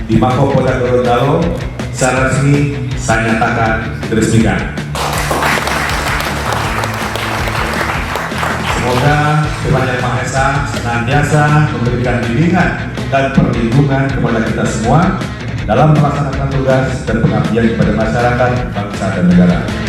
di Polda Gorontalo secara resmi saya nyatakan diresmikan. Semoga Tuhan Yang Maha Esa senantiasa memberikan bimbingan dan perlindungan kepada kita semua dalam melaksanakan tugas dan pengabdian kepada masyarakat, bangsa, dan negara.